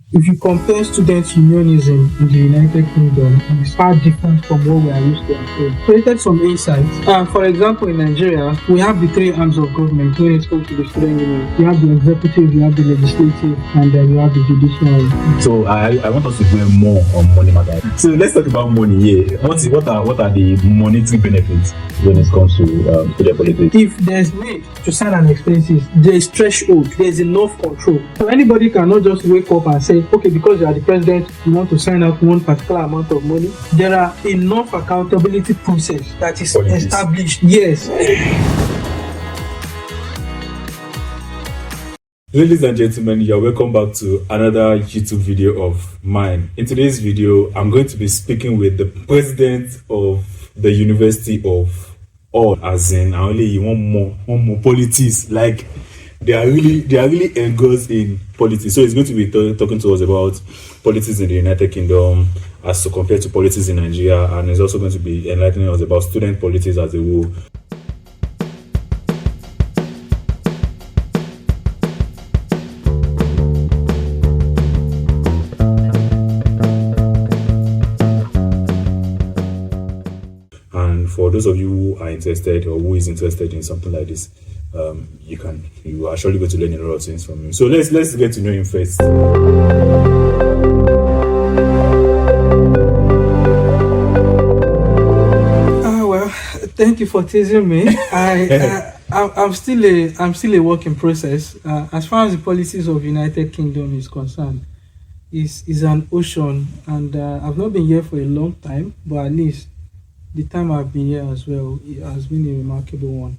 If you compare student unionism in the United Kingdom, it's far different from what we are used to at home. Created some insights. For example, in Nigeria, we have the three arms of government when it comes to the student union. You have the executive, you have the legislative, and then you have the judiciary. So I want us to go more on money matter. So let's talk about money. Yeah, what are the monetary benefits when it comes to student politics? If there's need to sign an expenses, there is threshold, there is enough control. So anybody cannot just wake up and say, okay, because you are the president, you want to sign out one particular amount of money. There are enough accountability process that is established. Yes. Ladies and gentlemen, you're welcome back to another YouTube video of mine. In today's video, I'm going to be speaking with the president of the University of All, as in only you want more politics. Like they are really engrossed in politics. So he's going to be talking to us about politics in the United Kingdom as to compared to politics in Nigeria, and he's also going to be enlightening us about student politics as a whole. For those of you who are interested or who is interested in something like this, you are surely going to learn a lot of things from him. So let's get to know him first. Well, thank you for teasing me. I'm still a work in process. As far as the policies of United Kingdom is concerned, is an ocean, and I've not been here for a long time, but at least the time I've been here as well, it has been a remarkable one.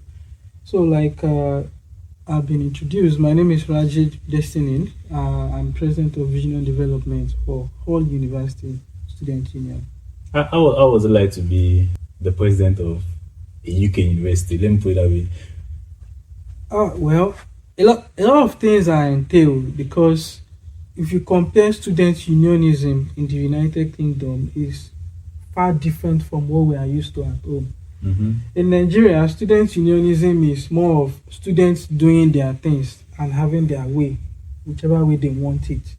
So like I've been introduced, my name is Rajid Destinin. I'm president of Vision and Development for Hull University Student Union. How was it like to be the president of a UK university? Let me put it that way. Well, a lot of things are entailed, because if you compare student unionism in the United Kingdom, is far different from what we are used to at home. Mm-hmm. In Nigeria, student unionism is more of students doing their things and having their way, whichever way they want it.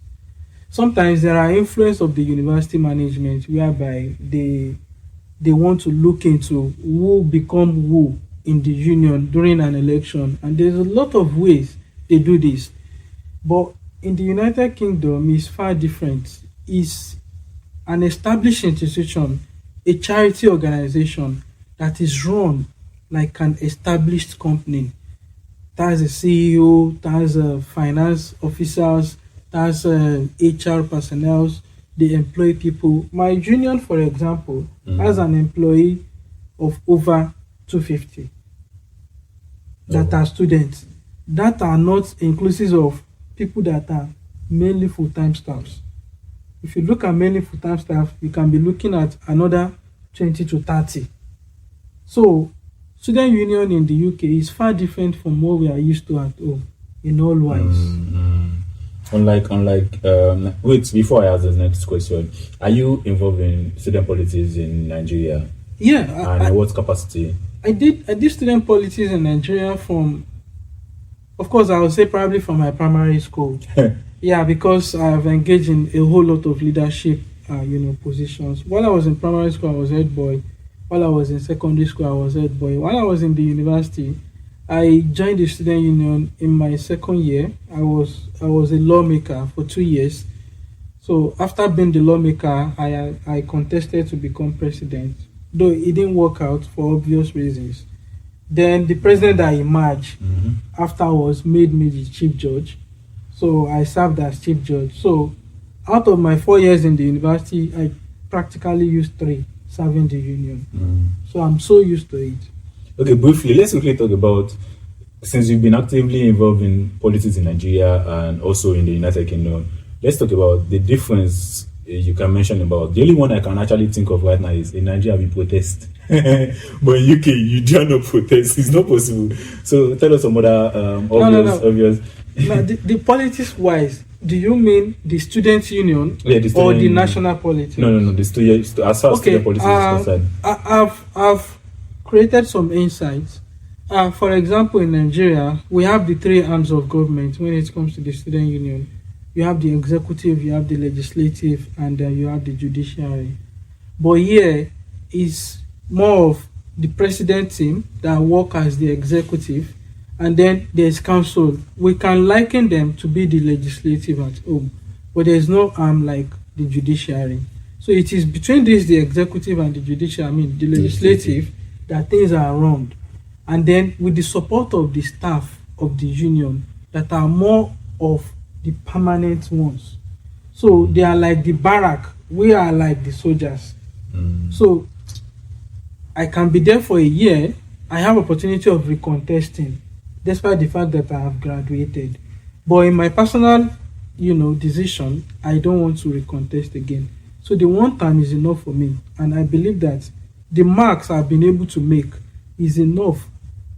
Sometimes there are influence of the university management whereby they want to look into who become who in the union during an election, and there's a lot of ways they do this. But in the United Kingdom, it's far different. It's an established institution, a charity organization that is run like an established company. That's a CEO, that's finance officers, that's HR personnel, they employ people. My union, for example, has an employee of over 250 that are students, that are not inclusive of people that are mainly full-time staffs. If you look at mainly full-time staff, you can be looking at another 20 to 30. So, student union in the UK is far different from what we are used to at home, in all wise. Wait, before I ask the next question, are you involved in student politics in Nigeria? Yeah. And in what capacity? I did student politics in Nigeria from, of course, I would say probably from my primary school. Yeah, because I've engaged in a whole lot of leadership, positions. While I was in primary school, I was head boy. While I was in secondary school, I was head boy. While I was in the university, I joined the student union in my second year. I was a lawmaker for 2 years. So after being the lawmaker, I contested to become president, though it didn't work out for obvious reasons. Then the president that emerged afterwards made me the chief judge. So I served as chief judge. So out of my 4 years in the university, I practically used 3 serving the union. So I'm so used to it. Okay, briefly, let's quickly talk about, since you've been actively involved in politics in Nigeria and also in the United Kingdom, let's talk about the difference you can mention about. The only one I can actually think of right now is in Nigeria we protest. But in UK, you dare not protest. It's not possible. So tell us some other obvious. Now, the politics wise, do you mean the student union or the national politics? No. The student, as far as student politics is concerned. I've created some insights. For example, in Nigeria, we have the 3 arms of government when it comes to the student union. you have the executive, you have the legislative, and then you have the judiciary. But here is more of the president team that work as the executive, and then there's council. We can liken them to be the legislative at home, but there's no arm like the judiciary. So it is between this, the executive and the judiciary, the legislative, that things are wrong. And then with the support of the staff of the union that are more of the permanent ones. So they are like the barrack, we are like the soldiers. So I can be there for a year. I have opportunity of recontesting, despite the fact that I have graduated. But in my personal, decision, I don't want to recontest again. So the one time is enough for me, and I believe that the marks I've been able to make is enough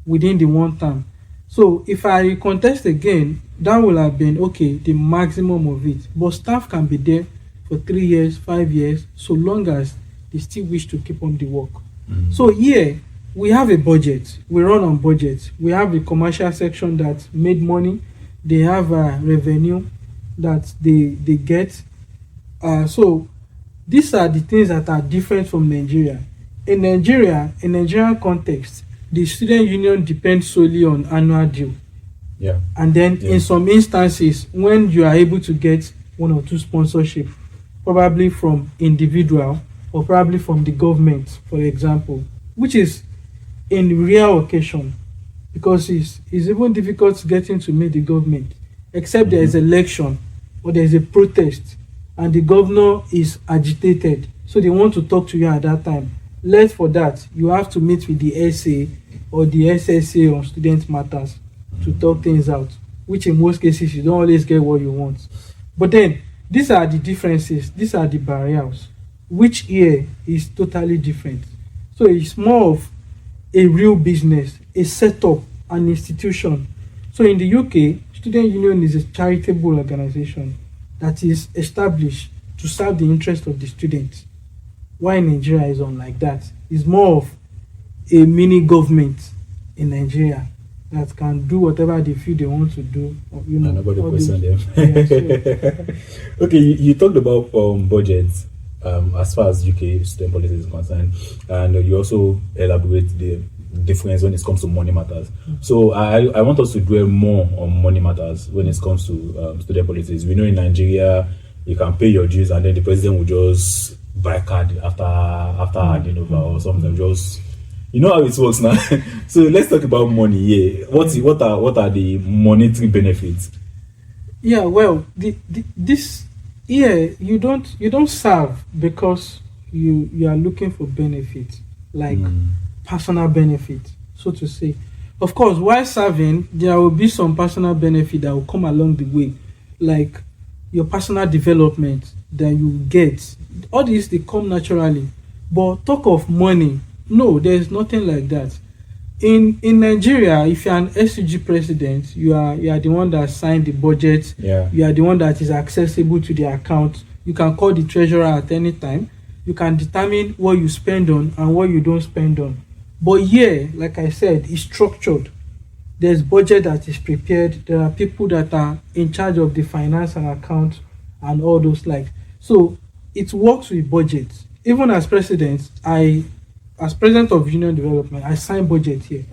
within the one time. So if I recontest again, that will have been okay, the maximum of it. But staff can be there for 3 years, 5 years, so long as they still wish to keep on the work. So here we have a budget. We run on budget. We have the commercial section that made money. They have revenue that they get. So these are the things that are different from Nigeria. In Nigerian context, the student union depends solely on annual due. Yeah. And then in some instances, when you are able to get 1 or 2 sponsorship, probably from individual or probably from the government, for example, which is in rare occasion, because it's even difficult to get into meet the government, except there is election or there is a protest and the governor is agitated, so they want to talk to you at that time. Less for that, you have to meet with the SA or the SSA on student matters to talk things out, which in most cases you don't always get what you want. But then these are the differences, these are the barriers, which here is totally different. So it's more of a real business, a setup, an institution. So in the UK, Student Union is a charitable organization that is established to serve the interest of the students. Why Nigeria is unlike that? It's more of a mini government in Nigeria that can do whatever they feel they want to do. And nobody question them. Yeah, so. Okay, you talked about budget as far as UK student policy is concerned, and you also elaborate the difference when it comes to money matters. So I want us to dwell more on money matters when it comes to student policies. We know in Nigeria you can pay your dues and then the president will just buy card after handing over or something. Just how it works now. So let's talk about money. Yeah, what are the monetary benefits? Yeah, well, this here you don't serve because you are looking for benefit, like personal benefit, so to say. Of course, while serving, there will be some personal benefit that will come along the way, like your personal development that you get. All these, they come naturally. But talk of money, no, there's nothing like that. In Nigeria, if you're an SUG president, you are the one that signed the budget. Yeah. You are the one that is accessible to the account. You can call the treasurer at any time. You can determine what you spend on and what you don't spend on. But here, like I said, it's structured. There's budget that is prepared. There are people that are in charge of the finance and account and all those like. So it works with budget. Even as president, as president of Union Development, I sign budget here.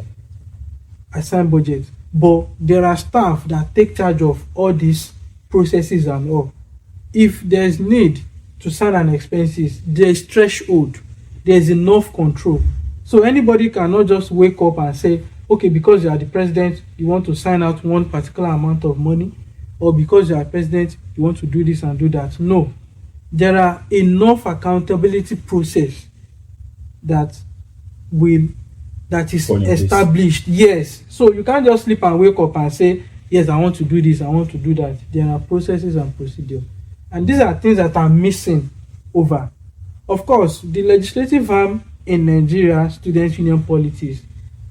I sign budget. But there are staff that take charge of all these processes and all. If there's need to sign an expenses, there's threshold. There's enough control. So anybody cannot just wake up and say, okay, because you are the president, you want to sign out one particular amount of money, or because you are president, you want to do this and do that. No. There are enough accountability process that is established. Yes. So you can't just sleep and wake up and say, yes, I want to do this, I want to do that. There are processes and procedure. And these are things that are missing over. Of course, the legislative arm in Nigeria, student union policies,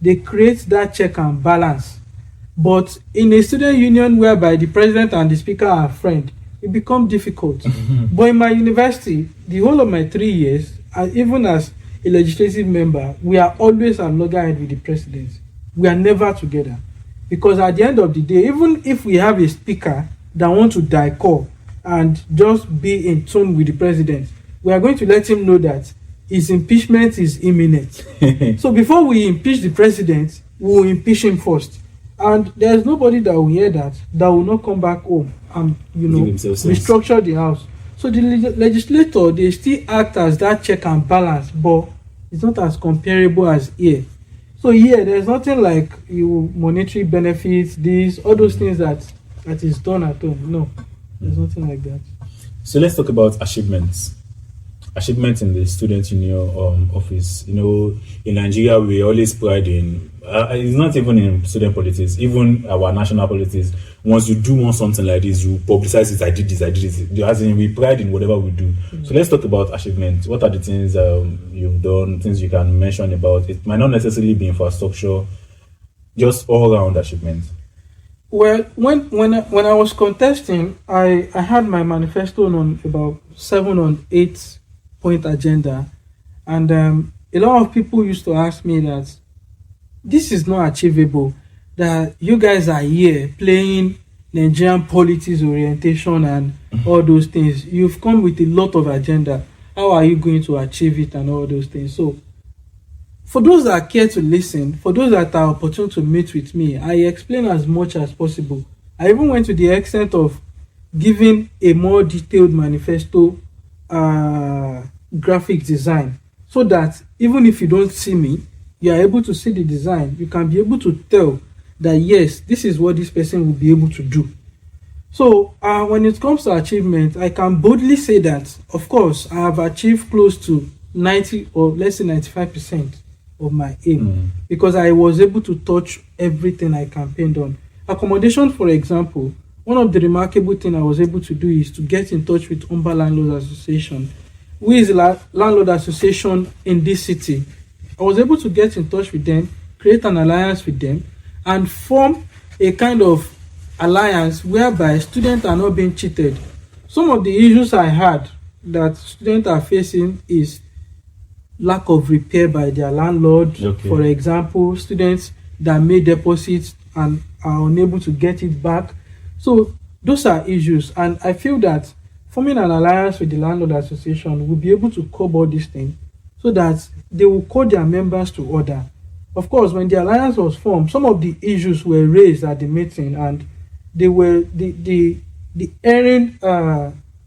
they create that check and balance. But in a student union whereby the president and the speaker are friends, it becomes difficult. But in my university, the whole of my 3 years, even as a legislative member, we are always at loggerhead with the president. We are never together. Because at the end of the day, even if we have a speaker that wants to die call, and just be in tune with the president. We are going to let him know that his impeachment is imminent. So before we impeach the president, we will impeach him first. And there's nobody that will hear that will not come back home and restructure the house. So the legislator, they still act as that check and balance, but it's not as comparable as here. So here, there's nothing like monetary benefits, all those things that is done at home. No, there's nothing like that. So let's talk about achievements. Achievements in the student union office. In Nigeria, we always pride in. It's not even in student politics, even our national politics. Once you do something like this, you publicize it. I did this. As in, we pride in whatever we do. Mm-hmm. So let's talk about achievements. What are the things you've done? Things you can mention about it? Might not necessarily be infrastructure, just all-round achievements. Well, when I was contesting, I had my manifesto on about 7 or 8 point agenda, and a lot of people used to ask me that this is not achievable, that you guys are here playing Nigerian politics orientation and all those things. You've come with a lot of agenda. How are you going to achieve it and all those things? So for those that care to listen, for those that are opportune to meet with me, I explain as much as possible. I even went to the extent of giving a more detailed manifesto graphic design, so that even if you don't see me, you are able to see the design. You can be able to tell that yes, this is what this person will be able to do. So when it comes to achievement, I can boldly say that, of course, I have achieved close to 90 or let's say 95% of my aim, because I was able to touch everything I campaigned on. Accommodation, for example, one of the remarkable things I was able to do is to get in touch with Umba Landlords Association, who is a landlord association in this city. I was able to get in touch with them, create an alliance with them, and form a kind of alliance whereby students are not being cheated. Some of the issues I had that students are facing is lack of repair by their landlord. Okay. For example, students that made deposits and are unable to get it back. So those are issues, and I feel that forming an alliance with the landlord association will be able to curb all these things, so that they will call their members to order. Of course, when the alliance was formed, some of the issues were raised at the meeting, and they were the erring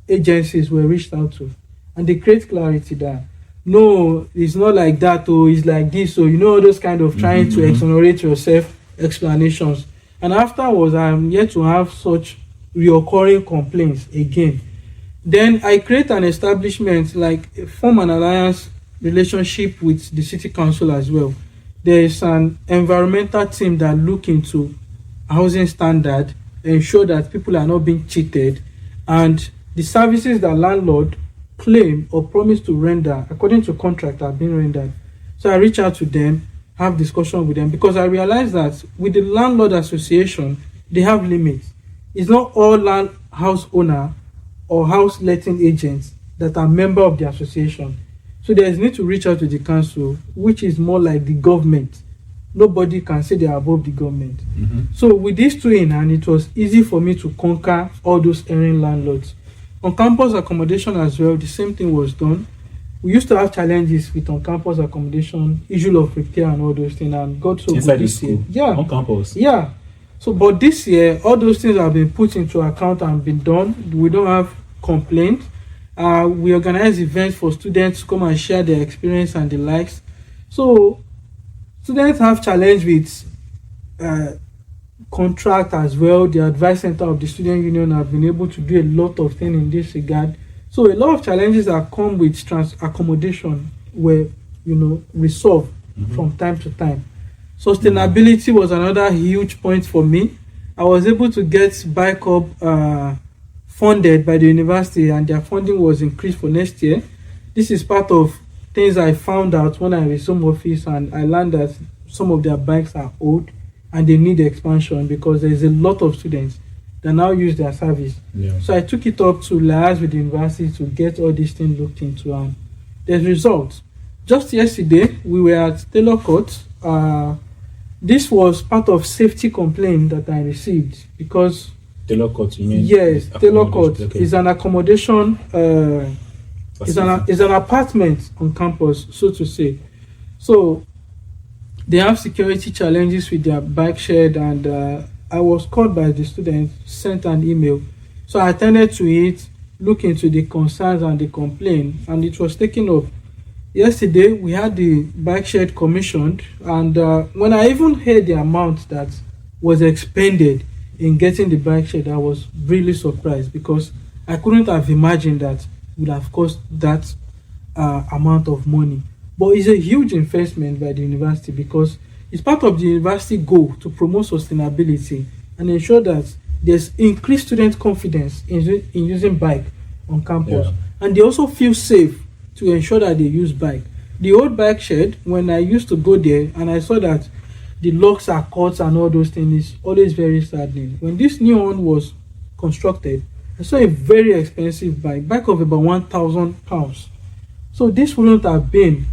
agencies were reached out to, and they create clarity that no, it's not like that, or it's like this, or all those kind of trying to exonerate yourself explanations. And afterwards, I'm yet to have such reoccurring complaints again. Then I create an establishment, like form an alliance relationship with the city council as well. There is an environmental team that look into housing standard, ensure that people are not being cheated, and the services that landlord claim or promise to render according to contract are being rendered. So I reach out to them, have discussion with them, because I realize that with the landlord association, they have limits. It's not all house owner or house letting agents that are member of the association. So there is need to reach out to the council, which is more like the government. Nobody can say they are above the government. So with these two in hand, it was easy for me to conquer all those erring landlords. On campus accommodation as well, the same thing was done. We used to have challenges with on-campus accommodation, issue of repair and all those things, and got so inside good this the school, year. Yeah, on campus. Yeah. So, but this year, all those things have been put into account and been done. We don't have complaints. We organize events for students to come and share their experience and the likes. So, students have challenge with contract as well. The advice center of the student union have been able to do a lot of things in this regard. So a lot of challenges that come with accommodation were, resolved from time to time. Sustainability was another huge point for me. I was able to get Bike Up funded by the university, and their funding was increased for next year. This is part of things I found out when I resumed office, and I learned that some of their bikes are old and they need expansion because there is a lot of students that now use their service. Yeah. So I took it up to liaise with the university to get all these things looked into, and there's results. Just yesterday, we were at Taylor Court. This was part of safety complaint that I received, because Taylor Court, you mean? Yes, Taylor Court Okay. is an accommodation. Is an apartment on campus, so to say. So they have security challenges with their bike shed, and I was called by the students, sent an email. So I attended to it, look into the concerns and the complaint, and it was taken up. Yesterday we had the bike shed commissioned, and when I even heard the amount that was expended in getting the bike shed, I was really surprised, because I couldn't have imagined that would have cost that amount of money. But it's a huge investment by the university, because it's part of the university goal to promote sustainability and ensure that there's increased student confidence in using bike on campus. Yeah. And they also feel safe to ensure that they use bike. The old bike shed, when I used to go there and I saw that the locks are cut and all those things, is always very saddening. When this new one was constructed, I saw a very expensive bike of about £1,000. So this wouldn't have been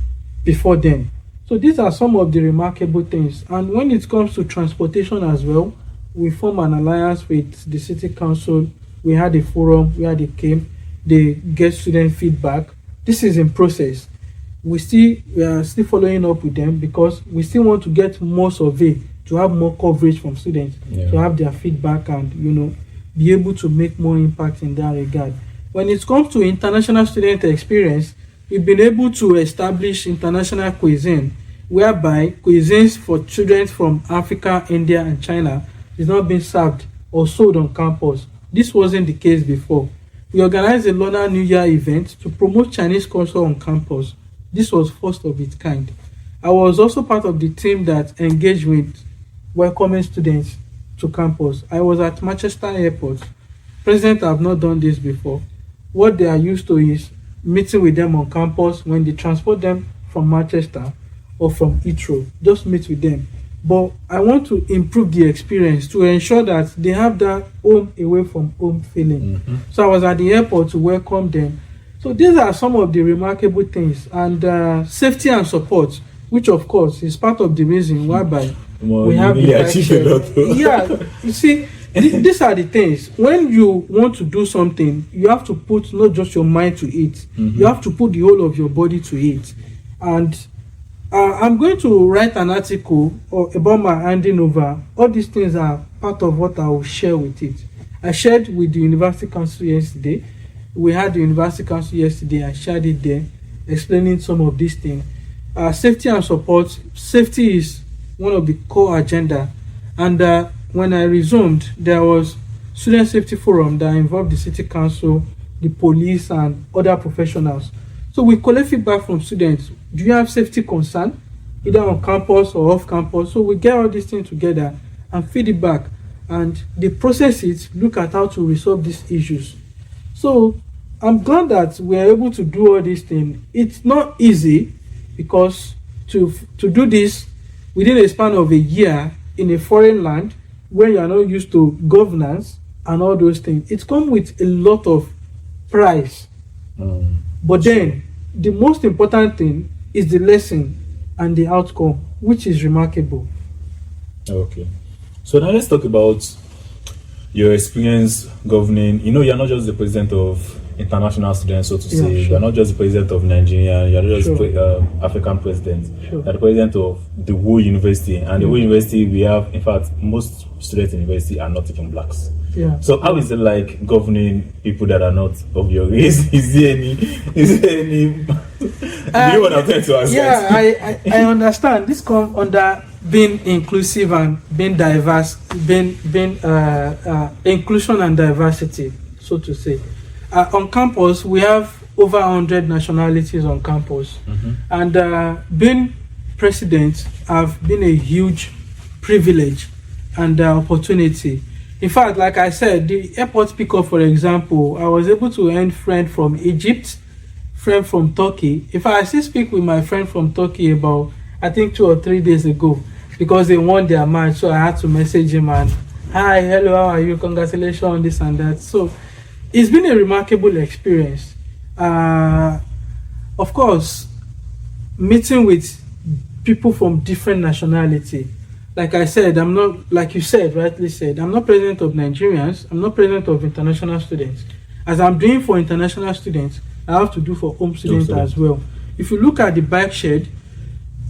before then. So these are some of the remarkable things. And when it comes to transportation as well, we form an alliance with the city council. We had a forum where they came, they get student feedback. This is in process. We are still following up with them, because we still want to get more survey to have more coverage from students, to have their feedback and be able to make more impact in that regard. When it comes to international student experience, we've been able to establish international cuisine, whereby cuisines for children from Africa, India, and China is not being served or sold on campus. This wasn't the case before. We organized a Lunar New Year event to promote Chinese culture on campus. This was first of its kind. I was also part of the team that engaged with welcoming students to campus. I was at Manchester Airport. Presidents have not done this before. What they are used to is meeting with them on campus when they transport them from Manchester or from Heathrow. Just meet with them. But I want to improve the experience to ensure that they have that home away from home feeling. So I was at the airport to welcome them. So these are some of the remarkable things. And safety and support, which of course is part of the reason whereby we have really achieved a lot. Yeah, you see, these are the things. When you want to do something, you have to put not just your mind to it. You have to put the whole of your body to it. And I'm going to write an article about my handing over. All these things are part of what I will share with it. I shared with the University Council yesterday. We had the University Council yesterday. I shared it there, explaining some of these things. Safety and support. Safety is one of the core agenda. And when I resumed, there was Student Safety Forum that involved the City Council, the police, and other professionals. So we collect feedback from students. Do you have safety concern, either on campus or off campus? So we get all these things together and feed it back. And they process it, look at how to resolve these issues. So I'm glad that we are able to do all these things. It's not easy, because to do this within a span of a year in a foreign land where you are not used to governance and all those things, it comes with a lot of price. But then the most important thing is the lesson and the outcome, which is remarkable. Okay. So now let's talk about your experience governing. You're not just the president of international students, so to say. Sure. You're not just the president of Nigeria. You're not just Sure. African president. Sure. You're the president of the whole university. And the whole university, we have, in fact, most students in university are not even blacks. Yeah. So how is it like governing people that are not of your race? Is there any do you want to to us? Yeah, I understand. This comes under being inclusive and being diverse, being inclusion and diversity, so to say. On campus, we have over 100 nationalities on campus. And being president have been a huge privilege and opportunity. In fact, like I said, the airport pickup, for example, I was able to earn friend from Egypt, friend from Turkey. In fact, I still speak with my friend from Turkey about, I think 2 or 3 days ago, because they won their match. So I had to message him and, hi, hello, how are you? Congratulations on this and that. So it's been a remarkable experience. Of course, meeting with people from different nationality. like I said, I'm not, like you said, rightly said, I'm not president of Nigerians, I'm not president of international students. As I'm doing for international students, I have to do for home students as well. If you look at the bike shed,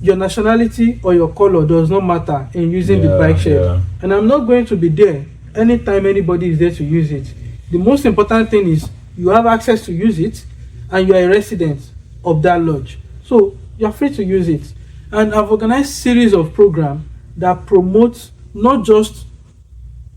your nationality or your color does not matter in using the bike shed. Yeah. And I'm not going to be there anytime anybody is there to use it. The most important thing is you have access to use it and you are a resident of that lodge. So you're free to use it. And I've organized series of programs that promote not just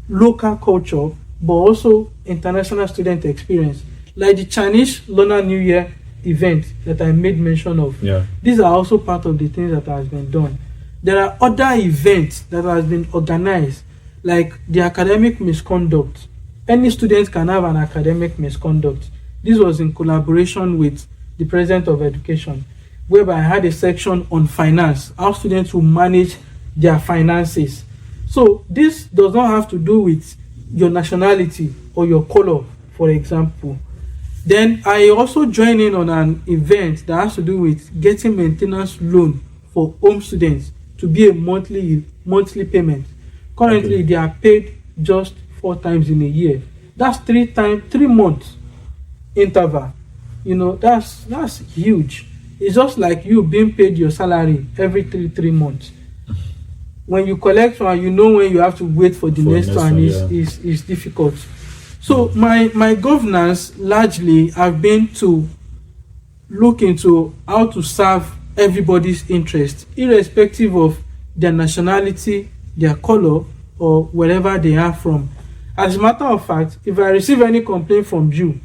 local culture, but also international student experience. Like the Chinese Lunar New Year event that I made mention of. Yeah. These are also part of the things that has been done. There are other events that has been organized, like the academic misconduct. Any student can have an academic misconduct. This was in collaboration with the President of Education, whereby I had a section on finance, how students will manage their finances. So this does not have to do with your nationality or your color, for example. Then I also join in on an event that has to do with getting maintenance loan for home students to be a monthly payment. Currently, they are paid just 4 times in a year. That's 3 months interval. You know, that's huge. It's just like you being paid your salary every 3 months. When you collect one, you know when you have to wait for the next one is difficult. So my governance largely have been to look into how to serve everybody's interest, irrespective of their nationality, their color, or wherever they are from. As a matter of fact, if I receive any complaint from you,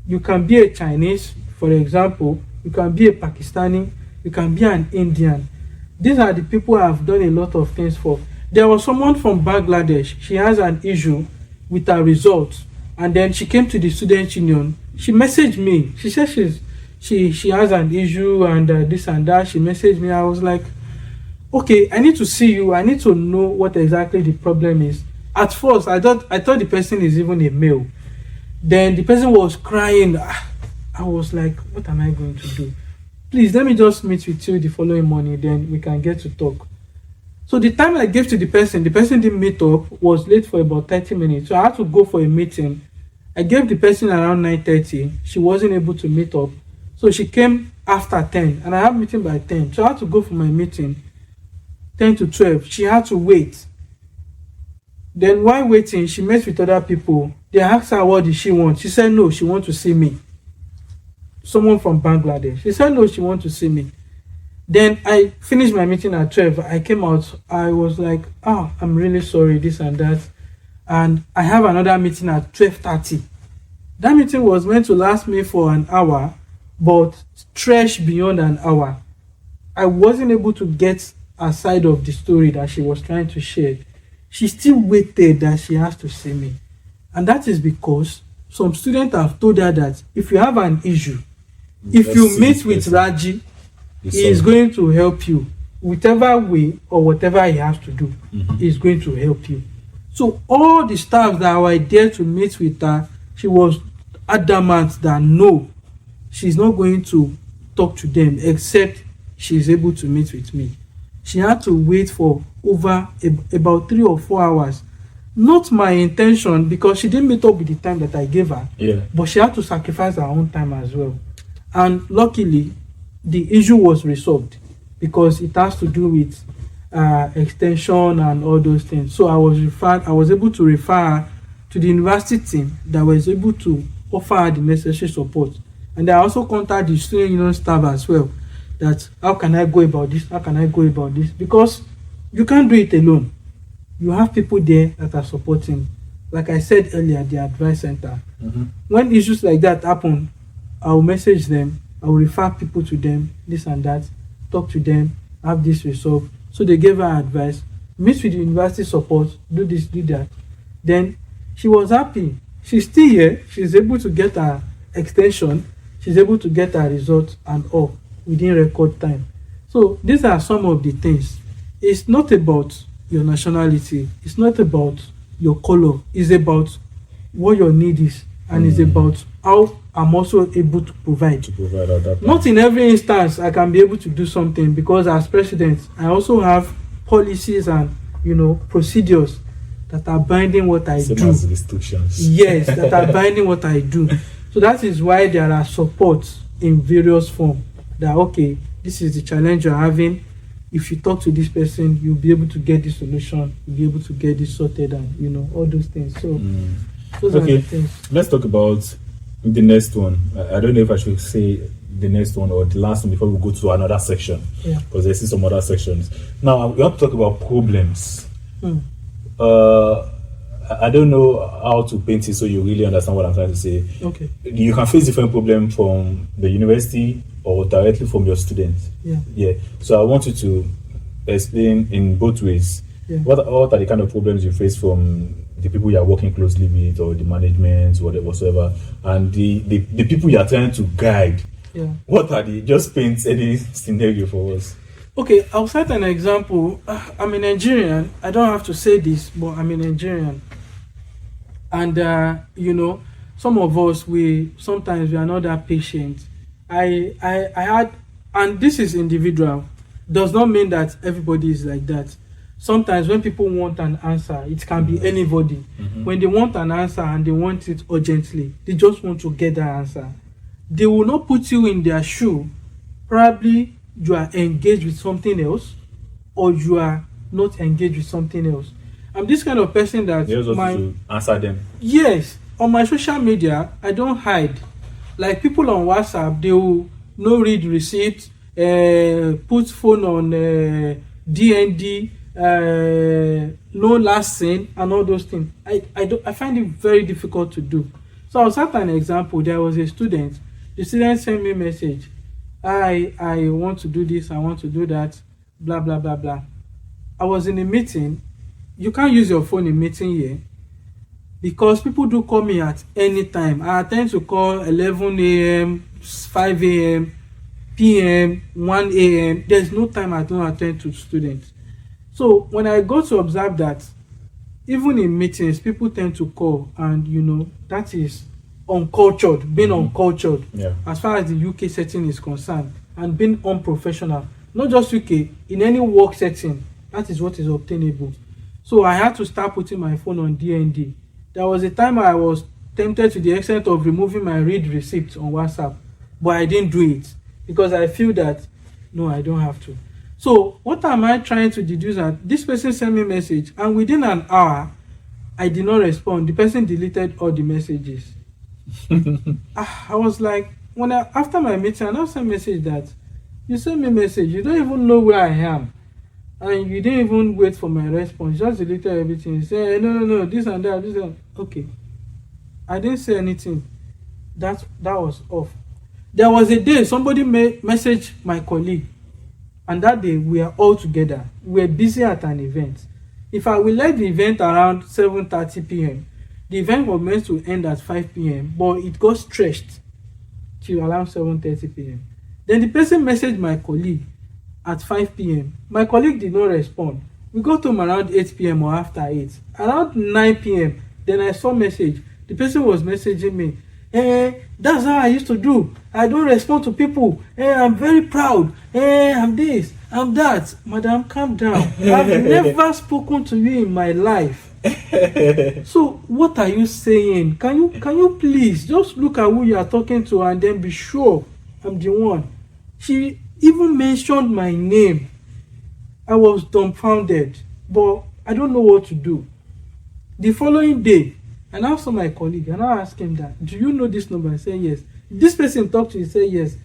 you can be a Chinese, for example, you can be a Pakistani, you can be an Indian. These are the people I have done a lot of things for. There was someone from Bangladesh, she has an issue with her results. And then she came to the student union. She messaged me. She said she has an issue and this and that. She messaged me. I was like, okay, I need to see you. I need to know what exactly the problem is. At first, I thought the person is even a male. Then the person was crying. I was like, what am I going to do? Please, let me just meet with you the following morning. Then we can get to talk. So the time I gave to the person didn't meet up, was late for about 30 minutes. So I had to go for a meeting. I gave the person around 9:30. She wasn't able to meet up. So she came after 10 and I had meeting by 10. So I had to go for my meeting 10 to 12. She had to wait. Then while waiting, she met with other people. They asked her what did she want. She said no, she wants to see me. Someone from Bangladesh. She said no, she wants to see me. Then I finished my meeting at 12. I came out. I was like, I'm really sorry, this and that. And I have another meeting at 12:30. That meeting was meant to last me for an hour, but stretched beyond an hour. I wasn't able to get a side of the story that she was trying to share. She still waited that she has to see me. And that is because some students have told her that if you have an issue, if you meet with Raji, he is going to help you. Whichever way or whatever he has to do, he is going to help you. So all the staff that were there to meet with her, she was adamant that no, she's not going to talk to them except she's able to meet with me. She had to wait for over about 3 or 4 hours. Not my intention, because she didn't meet up with the time that I gave her. Yeah. But she had to sacrifice her own time as well. And luckily, the issue was resolved because it has to do with extension and all those things. So I was able to refer her to the university team that was able to offer her the necessary support. And I also contacted the student union staff as well, that how can I go about this? How can I go about this? Because you can't do it alone. You have people there that are supporting. Like I said earlier, the advice center. When issues like that happen, I will message them. I will refer people to them, this and that, talk to them, have this resolved. So they gave her advice, meet with the university support, do this, do that. Then she was happy. She's still here. She's able to get her extension. She's able to get her result and all within record time. So these are some of the things. It's not about your nationality. It's not about your color. It's about what your need is. And it's about how I'm also able to provide. Not in every instance I can be able to do something, because as president, I also have policies and procedures that are binding what I Same do. as restrictions. Yes, that are binding what I do. So that is why there are supports in various forms. That okay, this is the challenge you're having. If you talk to this person, you'll be able to get this solution. You'll be able to get this sorted, and all those things. So those are the things. Let's talk about the next one. I don't know if I should say the next one or the last one before we go to another section. Yeah. Because there's some other sections. Now we have to talk about problems. I don't know how to paint it so you really understand what I'm trying to say. Okay. You can face different problems from the university or directly from your students. Yeah. So I want you to explain in both ways. Yeah. What are the kind of problems you face from the people you are working closely with, or the management, or whatsoever, and the people you are trying to guide? Yeah. What are the? Just paint any scenario for us. Okay, I'll cite an example. I'm a Nigerian. I don't have to say this, but I'm a Nigerian. And some of us sometimes we are not that patient. I had, and this is individual, does not mean that everybody is like that. Sometimes when people want an answer, it can be anybody. When they want an answer and they want it urgently, they just want to get that answer. They will not put you in their shoe. Probably you are engaged with something else, or you are not engaged with something else. I'm this kind of person that to answer them. Yes, on my social media, I don't hide. Like people on WhatsApp, they will no read receipt, put phone on DND, no last seen, and all those things. I find it very difficult to do. So I'll cite an example. There was a student. The student sent me a message. I want to do this, I want to do that, blah blah blah blah. I was in a meeting. You can't use your phone in meeting here because people do call me at any time. I tend to call 11 a.m., 5 a.m., p.m., 1 a.m. There's no time I don't attend to students. So when I go to observe that, even in meetings, people tend to call, and that is uncultured, being uncultured, as far as the UK setting is concerned, and being unprofessional. Not just UK, in any work setting, that is what is obtainable. So I had to start putting my phone on DND. There was a time I was tempted to the extent of removing my read receipts on WhatsApp, but I didn't do it because I feel that no, I don't have to. So what am I trying to deduce? That this person sent me a message, and within an hour, I did not respond. The person deleted all the messages. I was like, after my meeting, I now sent a message that you sent me a message, you don't even know where I am, and you didn't even wait for my response. Just deleted everything. You say no, this and that, this and okay. I didn't say anything. That was off. There was a day somebody messaged my colleague, and that day we are all together. We were busy at an event. If I will let the event around 7:30 p.m., the event was meant to end at 5 p.m., but it got stretched till around 7:30 p.m. Then the person messaged my colleague at 5 p.m. My colleague did not respond. We got home around 8 p.m. or after 8. Around 9 p.m., then I saw message. The person was messaging me. That's how I used to do. I don't respond to people. I'm very proud. I'm this, I'm that. Madam, calm down. I've never spoken to you in my life. So what are you saying? Can you please just look at who you are talking to and then be sure I'm the one? She even mentioned my name. I was dumbfounded, but I don't know what to do. The following day, I now saw my colleague and I asked him that, do you know this number? I said yes. This person talked to you, say yes.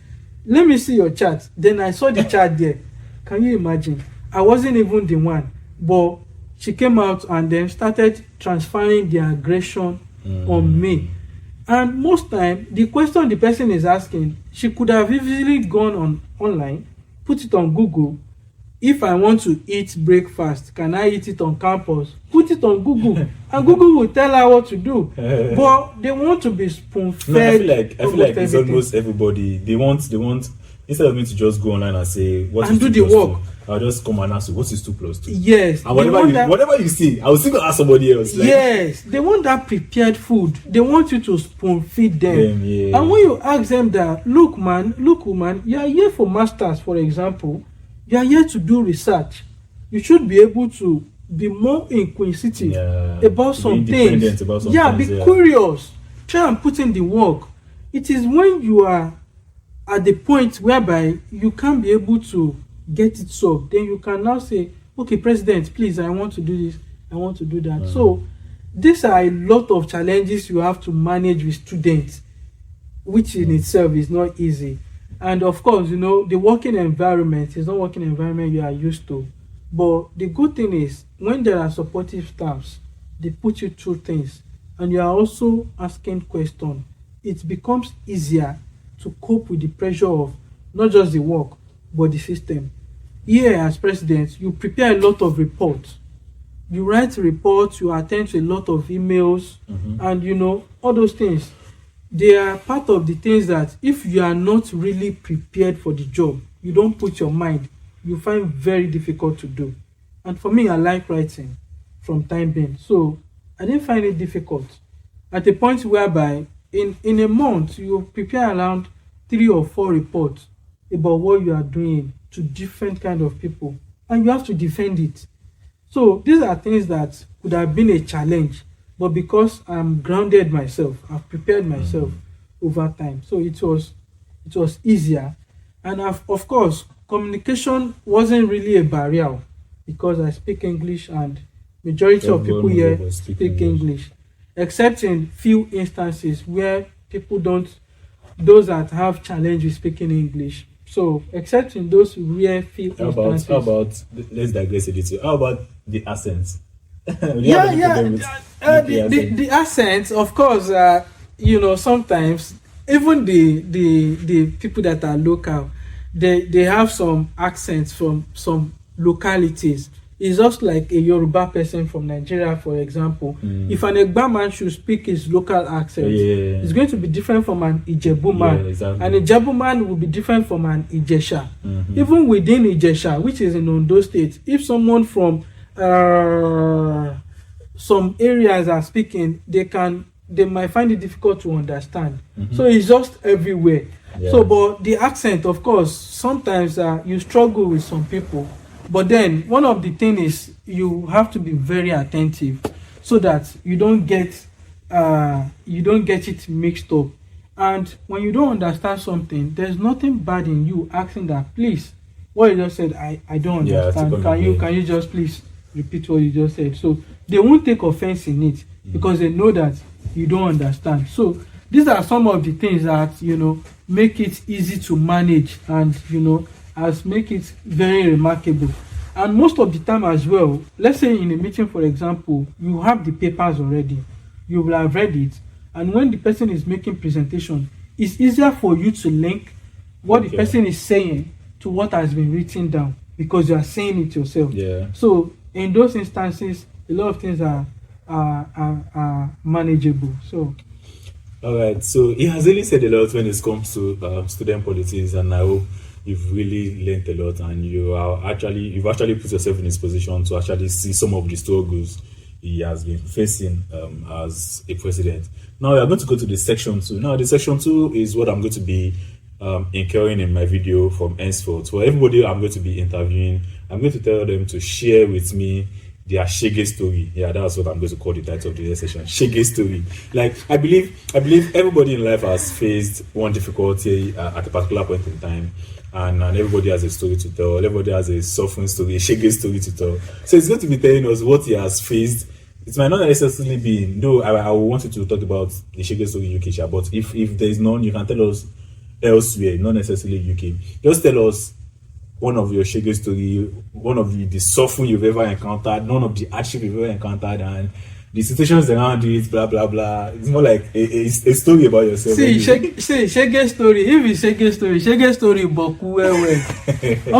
Let me see your chat. Then I saw the chat there. Can you imagine? I wasn't even the one, but she came out and then started transferring the aggression on me. And most time, the question the person is asking, she could have easily gone online, put it on Google. If I want to eat breakfast, can I eat it on campus? Put it on Google, and Google will tell her what to do. But they want to be spoon-fed. No, I feel like it's almost everybody. They want instead of me to just go online and say what and is do 2 the plus work. 2, I'll just come and ask you what is 2 plus 2. Yes. And whatever you see, I will still ask somebody else. Like, yes, they want that prepared food. They want you to spoon feed them. Yeah. And when you ask them that, look woman, you are here for masters, for example. You are here to do research. You should be able to be more inquisitive Yeah. about Be some independent things. about some Yeah, things, be yeah. curious. Try and put in the work. It is when you are at the point whereby you can't be able to get it solved, then you can now say, okay, President, please, I want to do this, I want to do that. So these are a lot of challenges you have to manage with students, which in itself is not easy. And of course, you know, the working environment is not working environment you are used to. But the good thing is when there are supportive staffs, they put you through things and you are also asking questions, it becomes easier to cope with the pressure of not just the work but the system. Here as president, you prepare a lot of reports, you write reports, you attend to a lot of emails, and you know all those things, they are part of the things that if you are not really prepared for the job, you don't put your mind, you find very difficult to do. And for me, I like writing from time being, so I didn't find it difficult at a point whereby in a month you prepare around 3 or 4 reports about what you are doing to different kind of people, and you have to defend it. So these are things that could have been a challenge, but because I'm grounded myself, I've prepared myself over time. So it was easier. And of course, communication wasn't really a barrier because I speak English and majority of people Everyone here knows about speak English, except in few instances where people don't, those that have challenge with speaking English. So except in those rare few instances. How about let's digress a little. How about the accents? The accents, of course, you know, sometimes even the people that are local, they have some accents from some localities. It's just like a Yoruba person from Nigeria, for example. If an Egba man should speak his local accent, it's going to be different from an Ijebu man. Exactly. An Ijebu man will be different from an Ijesha. Even within Ijesha, which is in Ondo State, if someone from some areas are speaking, they might find it difficult to understand. So it's just everywhere. So, but the accent, of course, sometimes you struggle with some people. But then one of the things is you have to be very attentive so that you don't get it mixed up. And when you don't understand something, there's nothing bad in you asking that, please, what you just said, I don't understand. Can you just please repeat what you just said? So they won't take offense in it because they know that you don't understand. So these are some of the things that, you know, make it easy to manage and, you know, as make it very remarkable. And most of the time as well, let's say in a meeting, for example, you have the papers already, you will have read it, and when the person is making presentation, it's easier for you to link what the person is saying to what has been written down because you are saying it yourself. So in those instances, a lot of things are manageable. So all right, so he has really said a lot when it comes to student politics, and I hope you've really learned a lot, and you've actually put yourself in his position to actually see some of the struggles he has been facing as a president. Now we are going to go to the section 2. Now the section 2 is what I'm going to be incurring in my video from henceforth. For everybody I'm going to be interviewing, I'm going to tell them to share with me their shege story. Yeah, that's what I'm going to call the title of the session. Shege story. Like I believe everybody in life has faced one difficulty at a particular point in time. And everybody has a story to tell. Everybody has a suffering story, a shege story to tell. So it's going to be telling us what he has faced. It might not necessarily be, though I want you to talk about the shege story in UK, but if there is none, you can tell us elsewhere, not necessarily UK. Just tell us one of your shege story, one of the suffering you've ever encountered, none of the hardship you've ever encountered, and the situations around it, blah blah blah. It's more like a story about yourself. Shege story. If it's shege story, boku well.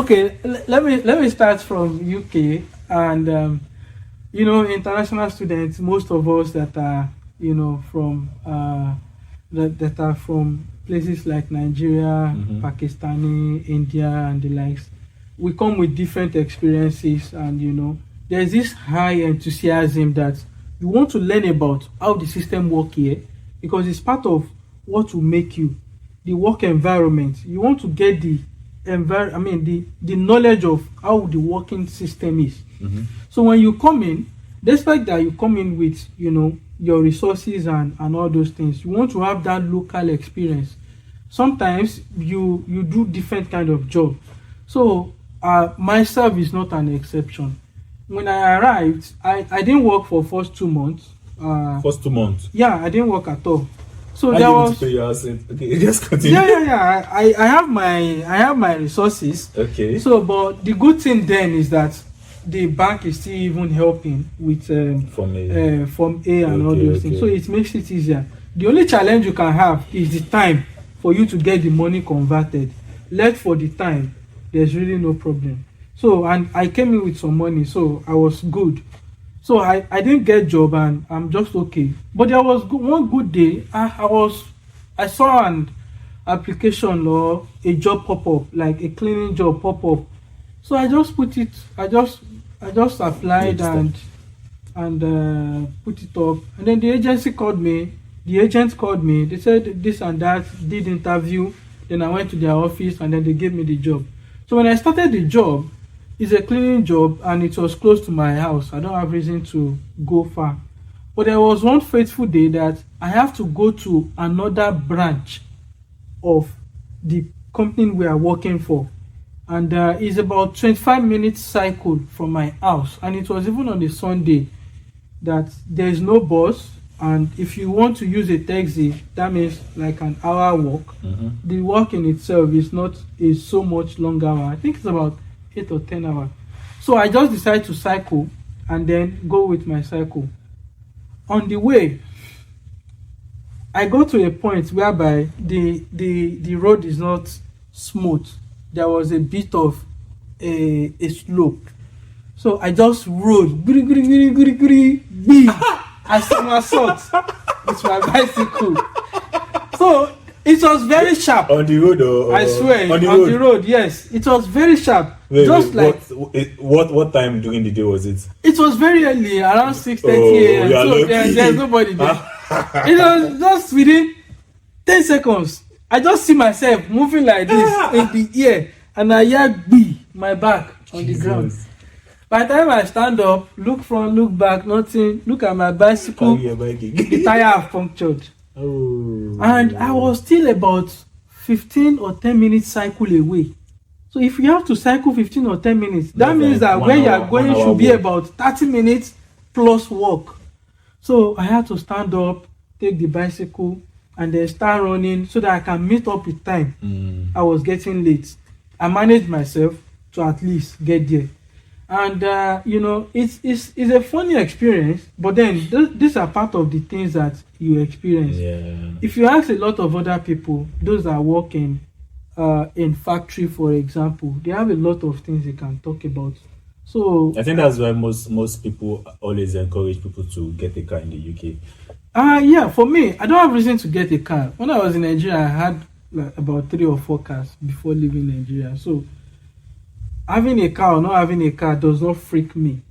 Okay, let me start from UK, and you know, international students. Most of us that are, you know, from that are from places like Nigeria, Pakistani, India, and the likes, we come with different experiences, and you know, there's this high enthusiasm that you want to learn about how the system work here, because it's part of what will make you the work environment. You want to get the the knowledge of how the working system is. Mhm. So when you come in, despite that you come in with, your resources and all those things, you want to have that local experience. Sometimes you do different kind of job. So myself is not an exception. When I arrived, I didn't work for first 2 months. First 2 months. Yeah, I didn't work at all. So How there you able was to pay your house rent? Okay, just continue. yeah. I have my resources. Okay. So, but the good thing then is that the bank is still even helping with From A. Form A and all Okay, those things. So okay. it makes it easier. The only challenge you can have is the time for you to get the money converted. Let for the time, there's really no problem. So, and I came in with some money, so I was good. So I didn't get job and I'm just okay. But there was one good day I saw an application or a job pop up, like a cleaning job pop up. So I just applied Register. and put it up, and then the agency called me. The agent called me. They said this and that, did interview. Then I went to their office and then they gave me the job. So when I started the job, it's a cleaning job and it was close to my house. I don't have reason to go far. But there was one fateful day that I have to go to another branch of the company we are working for. And it's about 25 minutes cycle from my house. And it was even on a Sunday that there is no bus. And if you want to use a taxi, that means like an hour walk. Mm-hmm. The walk in itself is so much longer. I think it's about 8 or 10 hours. So I just decided to cycle and then go with my cycle. On the way, I got to a point whereby the road is not smooth. There was a bit of a slope. So I just rode as somersault with my bicycle. So it was very sharp. On the road or I swear, on the the road, yes. It was very sharp. What time during the day was it? It was very early, around 6:30 a.m. you are So lucky. there's nobody there. It was just within 10 seconds. I just see myself moving like this in the air, and I hear my back on the ground. By the time I stand up, look front, look back, nothing. Look at my bicycle. Carry your bike again. The tire have punctured. Oh. And I was still about 15 or 10 minutes cycle away. So if you have to cycle 15 or 10 minutes, that That's means like that 1 where you hour- are going 1 hour should be walk. about 30 minutes plus walk. So I had to stand up, take the bicycle, and then start running so that I can meet up with time. I was getting late. I managed myself to at least get there. And it's a funny experience, but then these are part of the things that you experience. Yeah. If you ask a lot of other people, those that work in factory, for example, they have a lot of things they can talk about. So I think that's why most people always encourage people to get a car in the UK. yeah, for me, I don't have reason to get a car. When I was in Nigeria, I had like about 3 or 4 cars before leaving Nigeria. So having a car or not having a car does not freak me.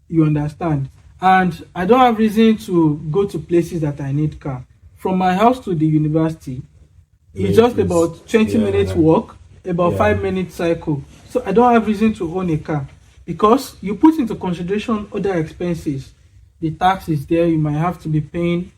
You understand? And I don't have reason to go to places that I need car. From my house to the university, it's just about 20 minutes walk, about 5 minutes cycle. So I don't have reason to own a car because you put into consideration other expenses. The tax is there. You might have to be paying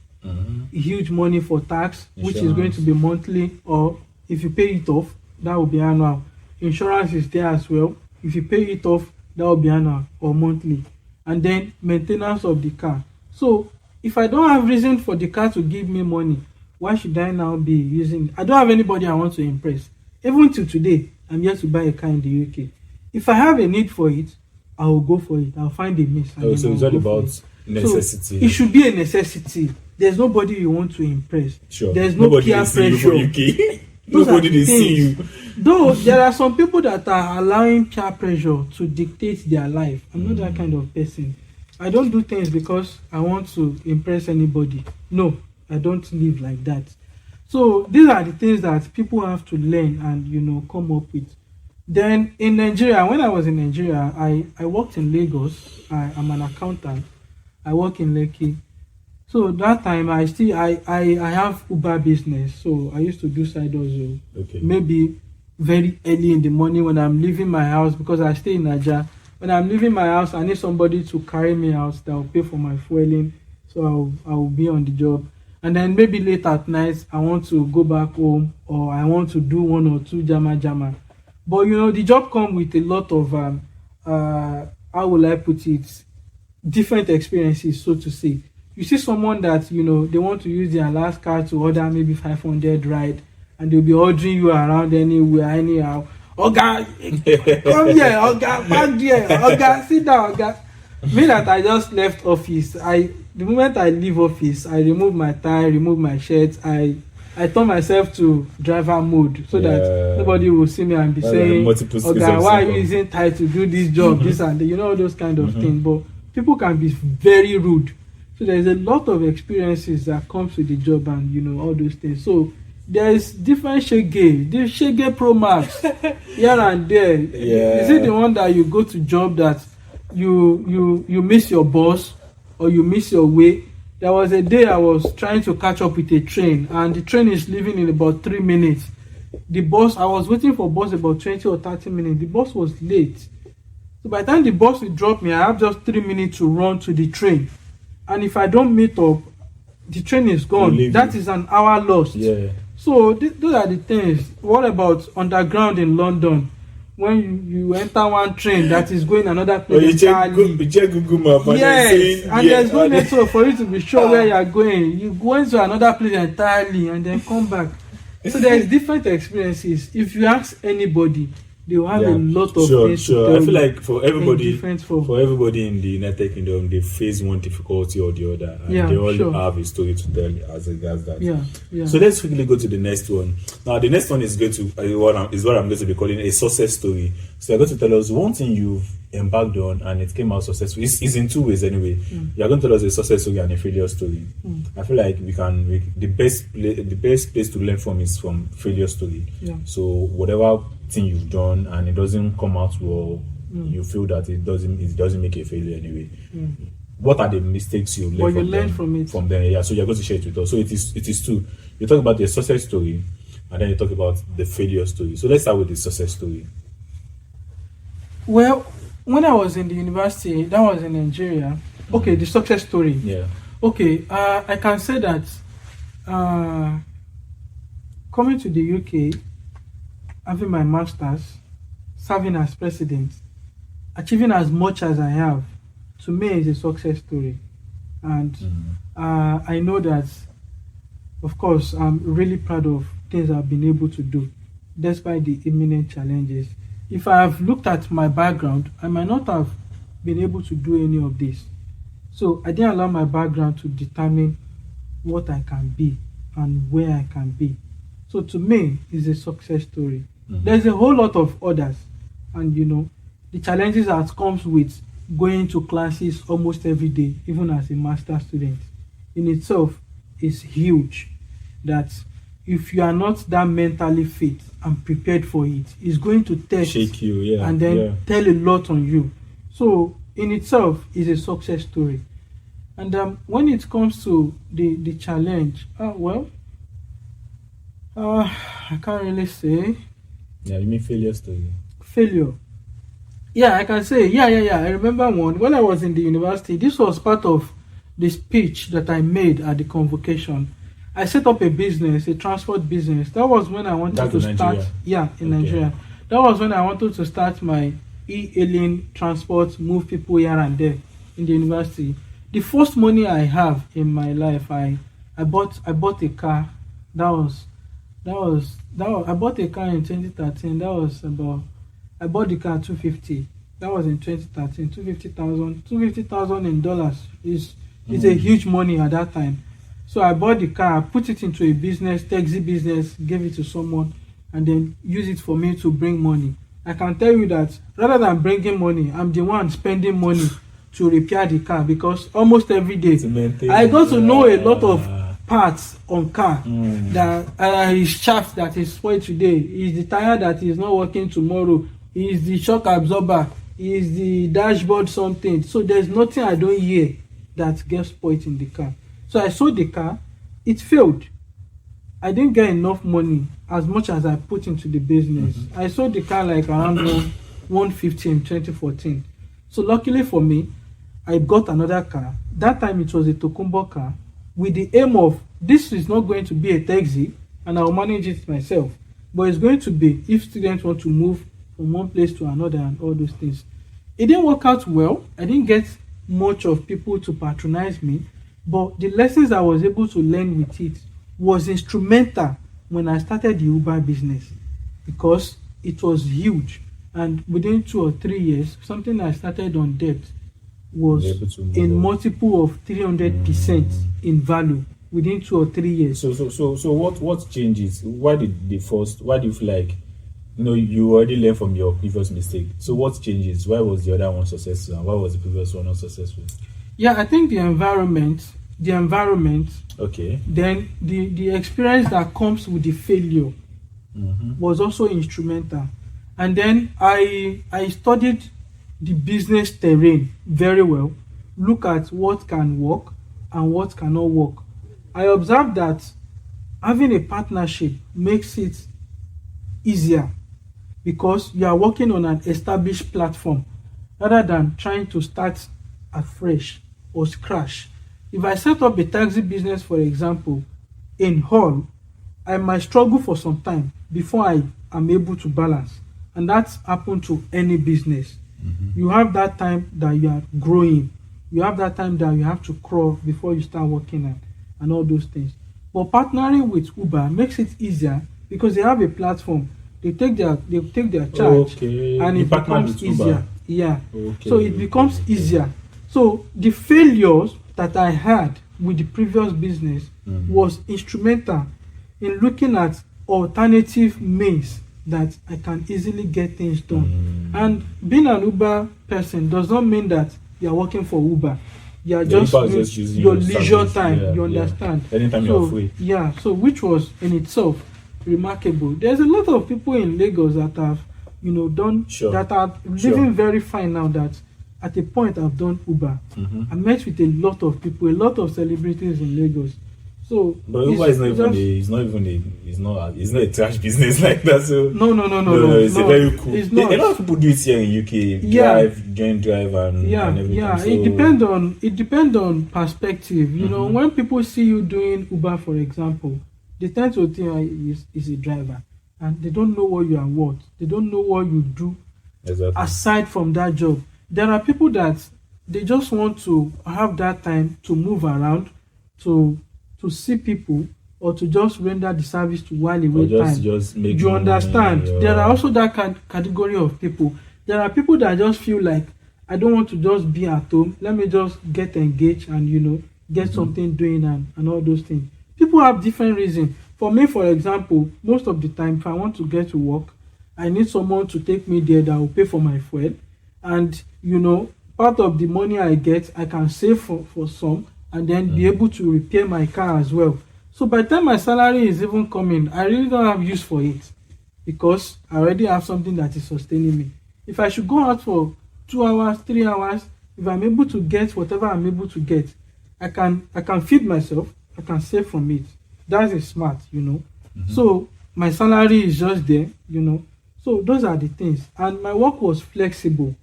huge money for tax, which is going to be monthly, or if you pay it off, that will be annual. Insurance is there as well. If you pay it off, that will be annual or monthly. And then maintenance of the car. So if I don't have reason for the car to give me money, why should I now be using it? I don't have anybody I want to impress. Even till today, I'm yet to buy a car in the UK. If I have a need for it, I will go for it. I'll find a means. Oh, so it's all about necessity. So it should be a necessity. There's nobody you want to impress. Sure. There's no Nobody peer will see you pressure. from UK. Those Nobody are the will see you. things. Though there are some people that are allowing peer pressure to dictate their life. I'm not that kind of person. I don't do things because I want to impress anybody. No, I don't live like that. So these are the things that people have to learn and come up with. Then in Nigeria, when I was in Nigeria, I worked in Lagos. I'm an accountant. I work in Lekki. So that time I have Uber business. So I used to do side hustle. Okay. Maybe very early in the morning when I'm leaving my house, because I stay in Nigeria. When I'm leaving my house, I need somebody to carry me out that will pay for my fueling, so I will be on the job. And then maybe late at night, I want to go back home, or I want to do one or two jama. But the job come with a lot of how will I put it, different experiences, so to say. You see someone that they want to use their last card to order maybe 500 ride, and they'll be ordering you around anywhere, anyhow. Oga, come here, Oga, back there, Oga, sit down, Oga. Me that I just left office, the moment I leave office, I remove my tie, remove my shirt, I turn myself to driver mode, so that nobody will see me and be saying, Oga, why are you using tie to do this job, this and that, all those kind of things. But people can be very rude. So there's a lot of experiences that comes with the job, and all those things. So there's different shege. There's shege pro max here and there. Yeah. Is it the one that you go to job that you miss your boss, or you miss your way? There was a day I was trying to catch up with a train, and the train is leaving in about 3 minutes. I was waiting for bus about 20 or 30 minutes. The bus was late. So by the time the bus will drop me, I have just 3 minutes to run to the train. And if I don't meet up, the train is gone. That is an hour lost. Yeah. So those are the things. What about underground in London? When you enter one train that is going another place entirely. You check Google Map, yes, and there's no network for you to be sure where you are going. You go into another place entirely and then come back. So there is different experiences. If you ask anybody, they will have a lot of things to tell I feel like for everybody in the United Kingdom, they face one difficulty or the other, and they all have a story to tell as regards that. Yeah. So let's quickly go to the next one. Now, the next one is going to what I'm going to be calling a success story. So you're going to tell us one thing you've embarked on and it came out successful. It's in two ways anyway. You're going to tell us a success story and a failure story. I feel like the best place to learn from is from failure story. So whatever thing you've done and it doesn't come out well, you feel that it doesn't make a failure anyway. What are the mistakes you learn from them? Yeah, so you're going to share it with us. So it is two. You talk about the success story and then you talk about the failure story. So let's start with the success story. Well, when I was in the university, that was in Nigeria. Okay, the success story. Yeah. Okay, I can say that coming to the UK, having my master's, serving as president, achieving as much as I have, to me is a success story. And I know that, of course, I'm really proud of things I've been able to do, despite the imminent challenges. If I have looked at my background, I might not have been able to do any of this. So I didn't allow my background to determine what I can be and where I can be. So to me, it's a success story. There's a whole lot of others, and the challenges that comes with going to classes almost every day, even as a master student, in itself is huge. That if you are not that mentally fit and prepared for it, it's going to test, shake you, and then tell a lot on you. So in itself is a success story. And when it comes to the challenge, I can't really say. Yeah, you mean failure story? Failure. Yeah, I can say. Yeah. I remember one. When I was in the university, this was part of the speech that I made at the convocation. I set up a business, a transport business. That was when I wanted to start. Yeah, in Nigeria. That was when I wanted to start my e-hailing transport, move people here and there in the university. The first money I have in my life, I bought a car. I bought a car in 2013. I bought the car at 250. That was in 2013. 250,000 in dollars is a huge money at that time. So I bought the car, put it into a business, taxi business, gave it to someone, and then use it for me to bring money. I can tell you that rather than bringing money, I'm the one spending money to repair the car, because almost every day I got to know a lot of parts on car, that is shaft that is spoiled today, is the tire that is not working tomorrow, is the shock absorber, is the dashboard something. So there's nothing I don't hear that gets spoiled in the car. So I sold the car, it failed. I didn't get enough money as much as I put into the business. I sold the car like around 150 in 2014. So luckily for me, I got another car. That time it was a Tokumbo car with the aim of this is not going to be a taxi and I'll manage it myself. But it's going to be if students want to move from one place to another and all those things. It didn't work out well. I didn't get much of people to patronize me, but the lessons I was able to learn with it was instrumental when I started the Uber business because it was huge. And within 2 or 3 years, something I started on debt was in multiple of 300% in value within 2 or 3 years. So what changes? Why do you feel like you already learned from your previous mistake? So what changes? Why was the other one successful and why was the previous one not successful? Yeah, I think the environment, okay, then the experience that comes with the failure was also instrumental. And then I studied the business terrain very well, look at what can work and what cannot work. I observed that having a partnership makes it easier because you are working on an established platform rather than trying to start afresh or scratch. If I set up a taxi business, for example, in Hull, I might struggle for some time before I am able to balance. And that's happened to any business. You have that time that you are growing. You have that time that you have to crawl before you start working and all those things. But partnering with Uber makes it easier because they have a platform. They take their charge, and it becomes easier. Yeah. So it becomes easier. So the failures that I had with the previous business was instrumental in looking at alternative means that I can easily get things done. And being an Uber person does not mean that you are working for Uber. You are just using your leisure time. You understand? Anytime you're free. Yeah. So which was in itself remarkable. There's a lot of people in Lagos that have, done that are living very fine now. That at a point I've done Uber. I met with a lot of people, a lot of celebrities in Lagos. So, but Uber is not a trash business like that. So no, it's a very cool. It's not. A lot of people do it here in UK. Drive, and everything. Yeah. So, It depends on perspective. When people see you doing Uber, for example, they tend to think is a driver, and they don't know what you are worth. They don't know what you do aside from that job. There are people that they just want to have that time to move around, to see people, or to just render the service to while away time. You understand? There are also that category of people. There are people that just feel like, I don't want to just be at home. Let me just get engaged and get something doing and all those things. People have different reasons. For me, for example, most of the time, if I want to get to work, I need someone to take me there that will pay for my fuel. And part of the money I get, I can save for some and then be able to repair my car as well. So by the time my salary is even coming, I really don't have use for it because I already have something that is sustaining me. If I should go out for 2 hours, 3 hours, if I'm able to get whatever I'm able to get, I can feed myself, I can save from it. That is smart, So my salary is just there, So those are the things. And my work was flexible.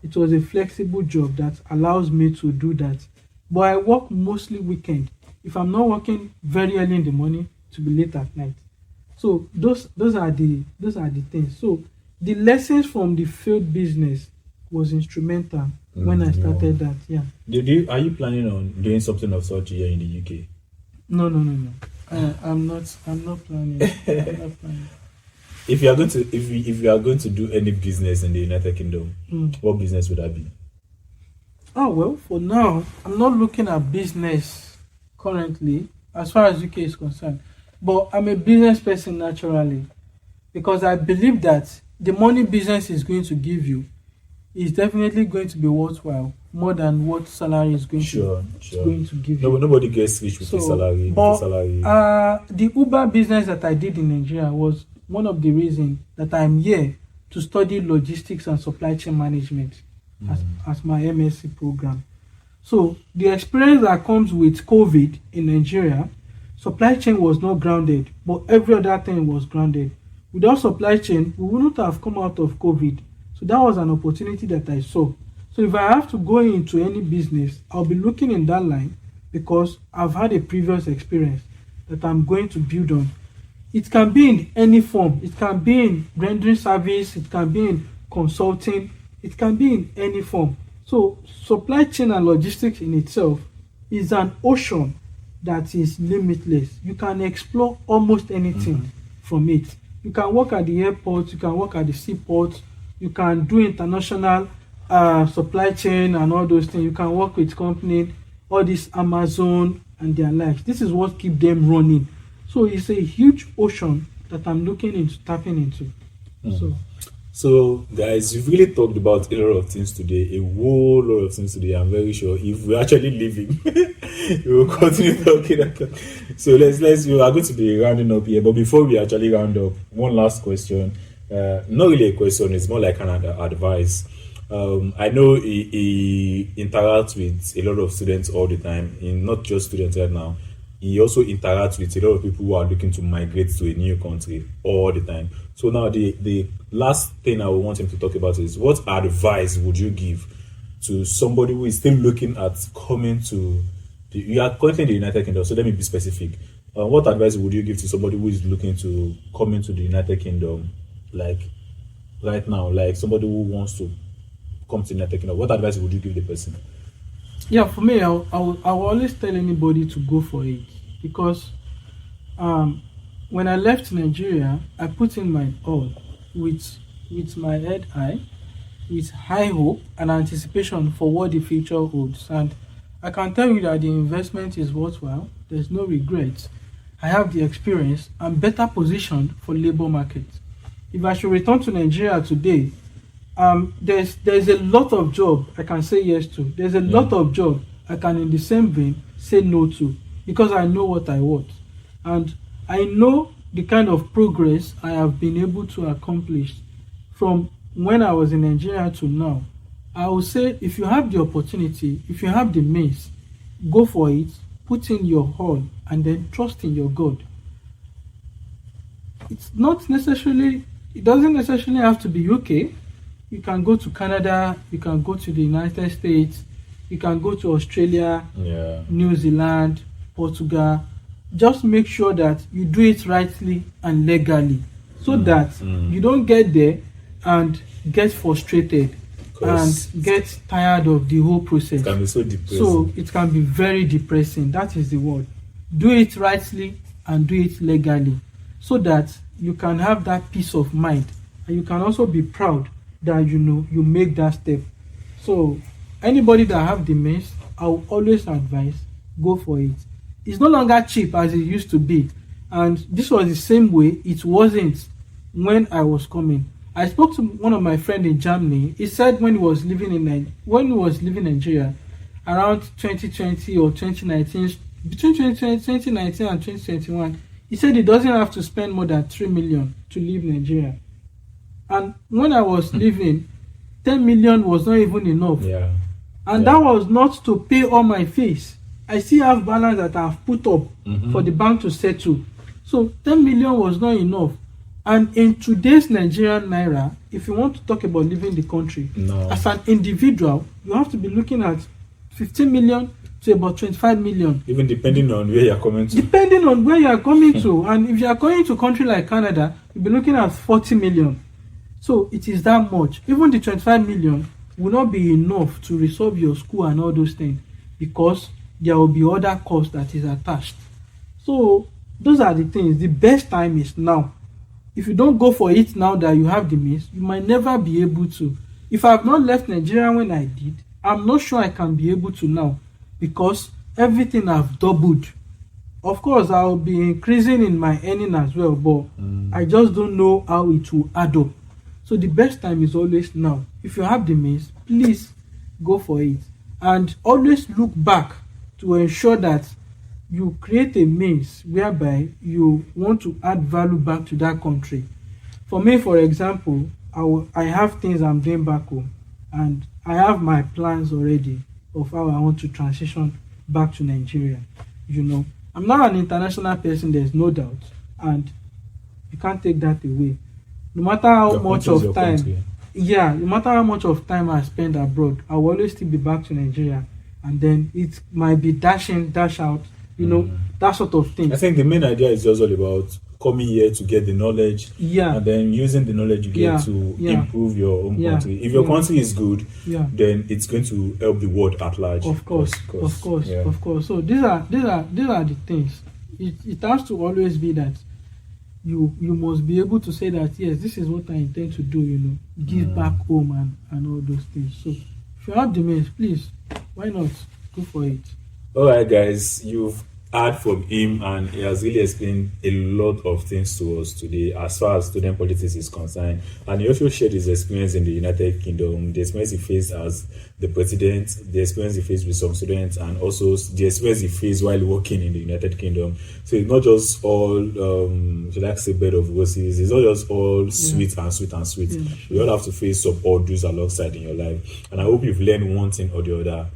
It was a flexible job that allows me to do that. But I work mostly weekend. If I'm not working very early in the morning, to be late at night. So those are the things. So the lessons from the failed business was instrumental when I started that. Yeah. Are you planning on doing something of such here in the UK? No. I'm not planning. I'm not planning. If you are going to do any business in the United Kingdom, what business would that be? Oh well, for now, I'm not looking at business currently as far as UK is concerned. But I'm a business person naturally because I believe that the money business is going to give you is definitely going to be worthwhile more than what salary is going to give you. Nobody gets rich with the salary. The Uber business that I did in Nigeria was one of the reasons that I'm here to study logistics and supply chain management as my MSc program. So the experience that comes with COVID in Nigeria, supply chain was not grounded, but every other thing was grounded. Without supply chain, we wouldn't have come out of COVID. So that was an opportunity that I saw. So if I have to go into any business, I'll be looking in that line because I've had a previous experience that I'm going to build on. It can be in any form. It can be in rendering service, it can be in consulting, it can be in any form. So supply chain and logistics in itself is an ocean that is limitless. You can explore almost anything from it. You can work at the airport, you can work at the seaport, you can do international supply chain and all those things. You can work with companies, all this Amazon and their likes. This is what keep them running. So it's a huge ocean that I'm looking into tapping into. So, guys, you've really talked about a lot of things today, a whole lot of things today. I'm very sure if we're actually living, we will continue talking. So we are going to be rounding up here. But before we actually round up, one last question. Not really a question, it's more like an advice. I know he interacts with a lot of students all the time, not just students right now. He also interacts with a lot of people who are looking to migrate to a new country all the time. So now the last thing I would want him to talk about is, what advice would you give to somebody who is still looking at coming to you are currently in the United Kingdom, so let me be specific. What advice would you give to somebody who is looking to come into the United Kingdom, like right now, like somebody who wants to come to the United Kingdom? What advice would you give the person? Yeah, for me, I'll always tell anybody to go for it because when I left Nigeria, I put in my all with my head high, with high hope and anticipation for what the future holds. And I can tell you that the investment is worthwhile. There's no regrets. I have the experience. I'm better positioned for labor market. If I should return to Nigeria today, there's a lot of job I can say yes to. There's a lot of job I can, in the same vein, say no to, because I know what I want, and I know the kind of progress I have been able to accomplish from when I was in Nigeria to now. I would say, if you have the opportunity, if you have the means, go for it, put in your all, and then trust in your God. It doesn't necessarily have to be UK. You can go to Canada, you can go to the United States, you can go to Australia, New Zealand, Portugal. Just make sure that you do it rightly and legally, so that you don't get there and get frustrated and get tired of the whole process. It can be so depressing. So it can be very depressing. That is the word. Do it rightly and do it legally, so that you can have that peace of mind, and you can also be proud that you make that step. So anybody that have the means, I will always advise, go for it. It's no longer cheap as it used to be, and this was the same way it wasn't when I was coming. I spoke to one of my friends in Germany. He said when he was living in Nigeria around 2020 or 2019, between 2019 and 2021, he said he doesn't have to spend more than 3 million to leave Nigeria. And when I was leaving, 10 million was not even enough. That was not to pay all my fees. I still have balance that I've put up for the bank to settle. So 10 million was not enough. And in today's Nigerian naira, if you want to talk about leaving the country, as an individual, you have to be looking at 15 million to about 25 million. Even depending on where you're coming to. Depending on where you're coming to. And if you're going to a country like Canada, you'll be looking at 40 million. So it is that much. Even the 25 million will not be enough to resolve your school and all those things, because there will be other costs that is attached. So those are the things. The best time is now. If you don't go for it now that you have the means, you might never be able to. If I have not left Nigeria when I did, I'm not sure I can be able to now, because everything have doubled. Of course, I'll be increasing in my earning as well, but I just don't know how it will add up. So the best time is always now. If you have the means, please go for it. And always look back to ensure that you create a means whereby you want to add value back to that country. For me, for example, I have things I'm doing back home, and I have my plans already of how I want to transition back to Nigeria. I'm not an international person, there's no doubt, and you can't take that away. No matter how Your much country is of your time, country. yeah, no matter how much of time I spend abroad, I will always still be back to Nigeria, and then it might be dash in, dash out, that sort of thing. I think the main idea is just all about coming here to get the knowledge, Yeah, and then using the knowledge you get Yeah, to yeah, improve your own yeah, country. If your yeah. country is good, yeah. then it's going to help the world at large. Of course, of course, yeah. of course. So these are the things. It has to always be that you must be able to say that yes, this is what I intend to do. Give back home and all those things. So if you have the means, please, why not go for it? All right, guys, you've heard from him, and he has really explained a lot of things to us today as far as student politics is concerned. And he also shared his experience in the United Kingdom, the experience he faced as the president, the experience he faced with some students, and also the experience he faced while working in the United Kingdom. So it's not just all, should I say, bed of roses. It's not just all sweet and sweet and sweet. Yeah, You all have to face some ordeals alongside in your life. And I hope you've learned one thing or the other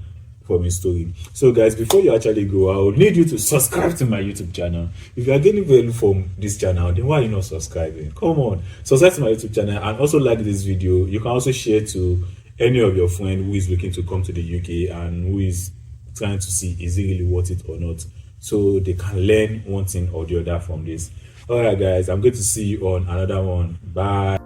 from his story. So guys, before you actually go, I would need you to subscribe to my YouTube channel. If you are getting value from this channel, then why are you not subscribing? Come on, subscribe to my YouTube channel, and also like this video. You can also share to any of your friends who is looking to come to the UK and who is trying to see is it really worth it or not, so they can learn one thing or the other from this. All right guys, I'm going to see you on another one. Bye.